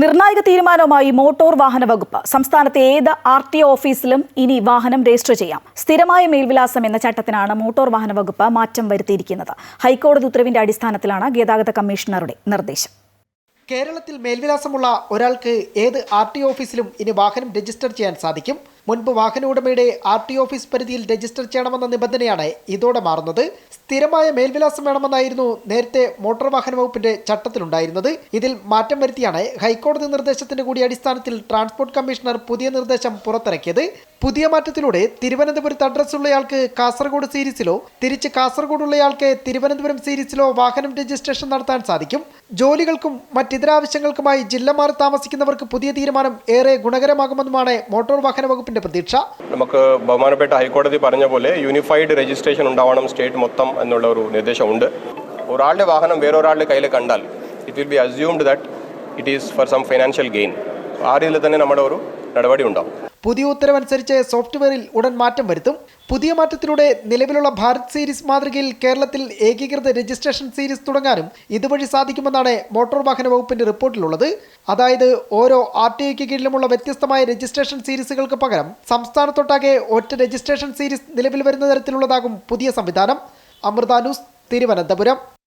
നിർണായക തീരുമാനവുമായി മോട്ടോർ വാഹന വകുപ്പ്. സംസ്ഥാനത്തെ ഏത് RTO ഓഫീസിലും ഇനി വാഹനം രജിസ്റ്റർ ചെയ്യാം. സ്ഥിരമായ മേൽവിലാസം എന്ന ചട്ടത്തിനാണ് മോട്ടോർ വാഹന വകുപ്പ് മാറ്റം വരുത്തിയിരിക്കുന്നത്. ഹൈക്കോടതി ഉത്തരവിന്റെ അടിസ്ഥാനത്തിലാണ് ഗതാഗത കമ്മീഷണറുടെ നിർദ്ദേശം. കേരളത്തിൽ മേൽവിലാസമുള്ള ഒരാൾക്ക് ഏത് RTO ഓഫീസിലും ഇനി വാഹനം രജിസ്റ്റർ ചെയ്യാൻ സാധിക്കും. മുൻപ് വാഹന ഉടമയുടെ RTO ഓഫീസ് പരിധിയിൽ രജിസ്റ്റർ ചെയ്യണമെന്ന നിബന്ധനയാണ് ഇതോടെ മാറുന്നത്. സ്ഥിരമായ മേൽവിലാസം വേണമെന്നായിരുന്നു നേരത്തെ മോട്ടോർ വാഹന വകുപ്പിന്റെ ചട്ടത്തിലുണ്ടായിരുന്നത്. ഇതിൽ മാറ്റം വരുത്തിയാണ് ഹൈക്കോടതി നിർദ്ദേശത്തിന്റെ കൂടി അടിസ്ഥാനത്തിൽ ട്രാൻസ്പോർട്ട് കമ്മീഷണർ പുതിയ നിർദ്ദേശം പുറത്തിറക്കിയത്. പുതിയ മാറ്റത്തിലൂടെ തിരുവനന്തപുരത്ത് അഡ്രസ്സുള്ളയാൾക്ക് കാസർഗോഡ് സീരീസിലോ തിരിച്ച് കാസർഗോഡുള്ളയാൾക്ക് തിരുവനന്തപുരം സീരീസിലോ വാഹനം രജിസ്ട്രേഷൻ നടത്താൻ സാധിക്കും. ജോലികൾക്കും മറ്റിതര ആവശ്യങ്ങൾക്കുമായി ജില്ല മാറി താമസിക്കുന്നവർക്ക് പുതിയ തീരുമാനം ഏറെ ഗുണകരമാകുമെന്നുമാണ് മോട്ടോർ വാഹന വകുപ്പിന്റെ പ്രതീക്ഷ. നമുക്ക് ബഹുമാനപ്പെട്ട ഹൈക്കോടതി പറഞ്ഞ പോലെ യൂണിഫൈഡ് രജിസ്ട്രേഷൻ ഉണ്ടാവണം സ്റ്റേറ്റ് മൊത്തം എന്നുള്ള ഒരു നിർദ്ദേശമുണ്ട്. ഒരാളുടെ വാഹനം വേറൊരാളുടെ കയ്യിൽ കണ്ടാൽ it will be assumed that it is for some financial gain. ആ രീതിയിൽ തന്നെ നമ്മുടെ ഒരു നടപടി ഉണ്ടാവും. പുതിയ ഉത്തരവനുസരിച്ച് സോഫ്റ്റ്വെയറിൽ ഉടൻ മാറ്റം വരുത്തും. പുതിയ മാറ്റത്തിലൂടെ നിലവിലുള്ള ഭാരത് സീരീസ് മാതൃകയിൽ കേരളത്തിൽ ഏകീകൃത രജിസ്ട്രേഷൻ സീരീസ് തുടങ്ങാനും ഇതുവഴി സാധിക്കുമെന്നാണ് മോട്ടോർ വാഹന വകുപ്പിന്റെ റിപ്പോർട്ടിലുള്ളത്. അതായത് ഓരോ RTOയ്ക്ക് കീഴിലുമുള്ള വ്യത്യസ്തമായ രജിസ്ട്രേഷൻ സീരീസുകൾക്ക് പകരം സംസ്ഥാനത്തൊട്ടാകെ ഒറ്റ രജിസ്ട്രേഷൻ സീരീസ് നിലവിൽ വരുന്ന തരത്തിലുള്ളതാകും പുതിയ സംവിധാനം. അമൃത ന്യൂസ്, തിരുവനന്തപുരം.